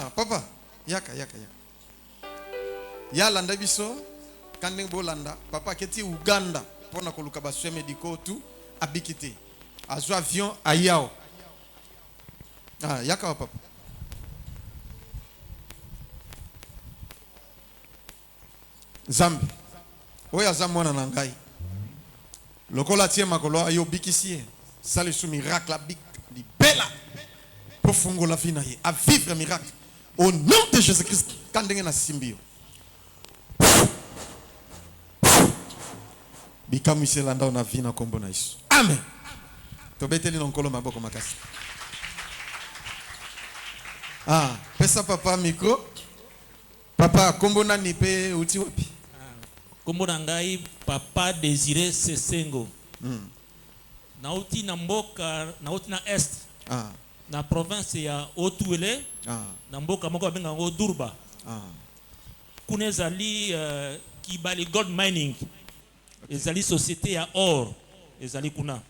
Ah, papa, yaka. Ya landa biso, kandeng bolanda, papa keti Uganda, pona koluka baswe médicaux tout, abikité. Azo avion ayao. Ah, yaka papa. Zambi. Oya zamwana nangai. Lokola tie makolo ayo bikisi. Sali sou miracle la big di bella. Pour fungo la vie na ye, à vivre un miracle. Au nom de Jésus-Christ, kandenge na simbio. Bikamu iselanda na vie na kombo na Yesu. Amen. Tobeteli nonkolo maboko makasi. Ah, pesa papa micro. Papa kombo na nipe uti wapi? Kombo na ngai Papa Désiré Sesengo. Nauti na mboka, nauti na est. Ah. Na province ya Otuele. Ah. Na mboka moko benga ngo Durba. Ah. Kuna ezali Kibali Gold Mining. Ezali société ya or. Ezali kuna.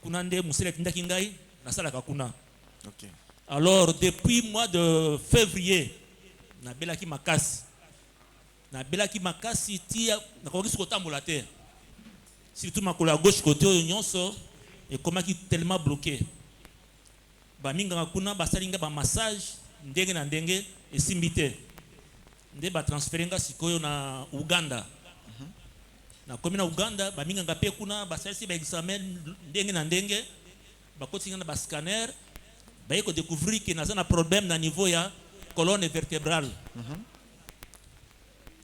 Kuna nde musele tindaki ngai nasalaka kuna. OK. Alors depuis mois de février na belaki makasi tia na koki kotambola te. Surtout makolo à gauche côté nyonso et komaki tellement bloqué. Ba minga kuna basalinga ba massage ndenge na ndenge esimbi te. Nde ba transférenga sikoyo na Uganda. Na komi na Uganda ba minga ngape kuna basalisi ba examen ndenge na ndenge ba kotinga na ba scanner ba yeko découvrir que naza na problème na niveau ya colonne vertébrale.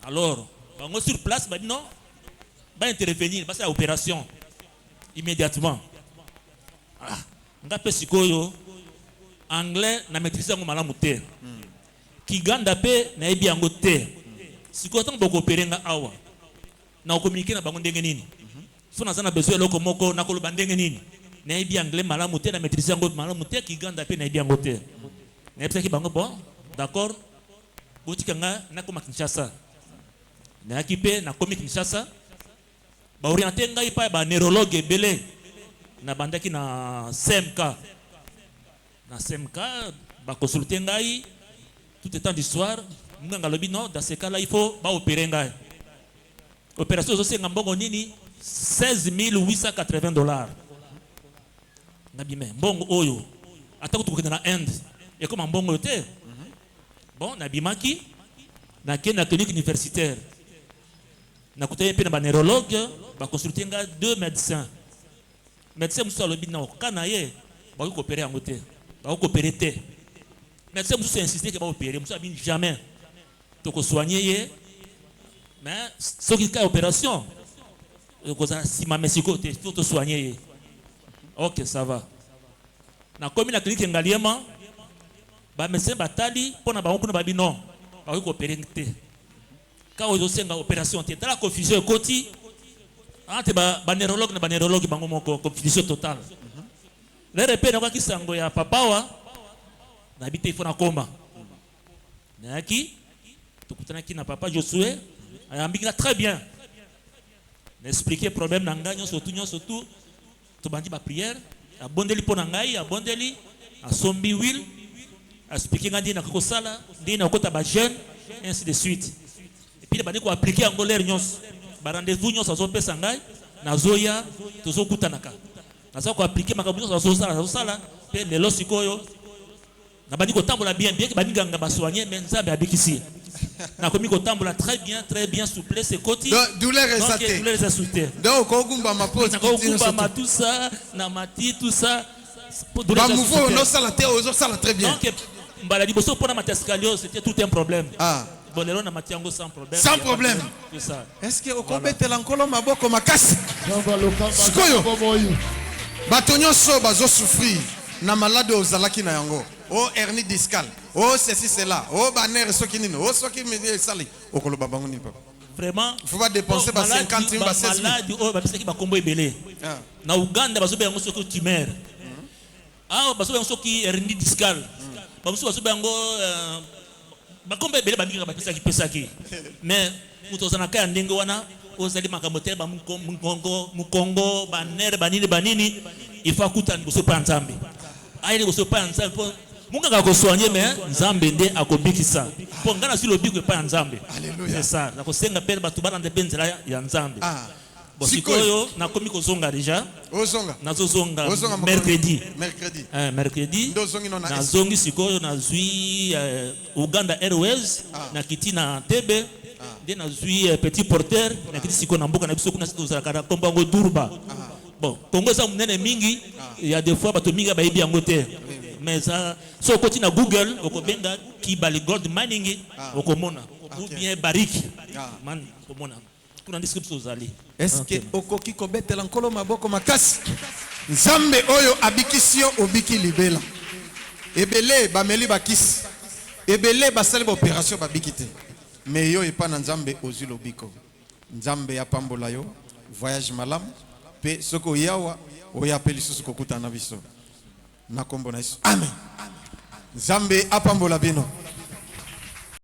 Alors bango sur place ba non ba intervenir ba sa opération immédiatement. Ah, ngape sikoyo anglais na maîtriser ngo malamu te. Kiganda pe na ebi yango te. Sikoyo tango boko opérer nga awa. Na communiquer na bango ndenge nini. So na zana besoin loko moko na koloba ndenge nini. Na ebi anglais malamu te na maîtriser ngo malamu te Kiganda pe na ebi yango te. Na ebi ki bango bon, d'accord. Botika nga na koma Kinshasa. Na akipe na komi Kinshasa. Ba orienter ngai pa ba neurologue belé. Na bandaki na CMK. Na CMK ba consulter ngai tout étant du soir, nganga lobi non dans ce cas-là il faut ba opérer ngai. Opération zo senga mbongo nini 16 880 $. Nabi me mbongo oyo atako tukokenda na Inde et comme mbongo te. Bon nabi maki na kena clinique universitaire. Na kuteye pe na ba neurologue ba consulter ngai 2 médecins. Médecin muso lobi na okana ye ba ko opérer yango te. Ba ko opérer te. Médecin muso insister que ba opérer muso abi jamais. To ko soigner ye. Mais ce qui est opération, si ma mesiko il faut te soigner. Ok, ça va. Na komi na clinique ngaliema, ba médecin batali pona ba okuna ba bi non, ba ko opérer te. Ka ozo senga opération te, la confusion ekoti. Ante ba neurologue na ba neurologue bango moko confusion totale. Le repère na ki sango ya papawa na bité il faut na komba. Na ki tukutana ki na papa Josué. Ayambika très bien. N'expliquer problème n'angagne surtout to bandi ba prière, abondeli pona ngai, abondeli asombi huile, expliquer ngandi na kokosala, ndi na kota ba jeune et ainsi de suite. Et puis bandi ko appliquer en l'air nyos. Ba rendez-vous nyos azo pesa ngai, na zoya tozo kutanaka. Na za ko appliquer makabuzo azo sala, pe lelo sikoyo. Na bandi ko tambola bien que bandi nganga ba soigner mais nzambe abikisi. Na komi ko tambola très bien souple c'est côté douleur exaltée. Douleur exaltée. Donc kogumba ma pose kogumba tout ça na mati tout ça ba mouvement no sala te ozo sala très bien. Donc mbala liboso pona matascalio c'était tout un problème. Ah bon lelo na mati yango sans problème. Sans problème. C'est ça. Est-ce que okobetela nkolo maboko makasi? Sikoyo batonyo so bazo souffrir na malade ozalaki na yango. Oh hernie discale. Oh ceci cela. Oh banner sokinino. Oh soki me sali. Okolo babango ni papa. Vraiment, il faut pas dépenser ba 50 000 ba 16 000. Malade oh ba bisaki ba kombo ebele. Na Uganda bazo be yango soki tumeur. Ah bazo be yango soki hernie discale. Bazo be yango ba kombo ebele ba minga ba pesaki. Mais muto zana kaya ndenge wana ozali makambo te ba mukongo ba nerf banini il faut akuta liboso pa nzambe. Aile liboso pa nzambe munga ko soigner mais nzambe nde akobikisa po ngana si lobiko pa nzambe. Alléluia. C'est ça na ko senga pele batu bana de benzela ya nzambe. Ah. Sikoyo na komi ko zonga déjà. Ozonga. Na zonga Ozonga mercredi. Mercredi. Mercredi. Ndo zongi no Na zongi sikoyo na zui Uganda Airways na kiti na Tebe. Nde na zui Petit Porteur na kiti sikoyo na mboka na biso kuna sito za kada kombango Durba. Bon, Congo ça munene mingi, il y a des fois bato mingi ba yebi yango te. Mais ça so koti na Google okobenga Kibali Gold Mining okomona. Ou bien Bariki. Man okomona. Kuna description zali. Est-ce que okoki kobetela nkolo maboko makasi? Nzambe oyo abikisio obiki libela. Ebele bameli bakisi. Ebele basali ba opération babikite. Mais yo epa na nzambe ozilo biko. Nzambe ya pambola yo voyage malam pe soko yawa oya peli susu kokuta na biso. Na kombo na Yesu. Amen. Nzambe apambola bino.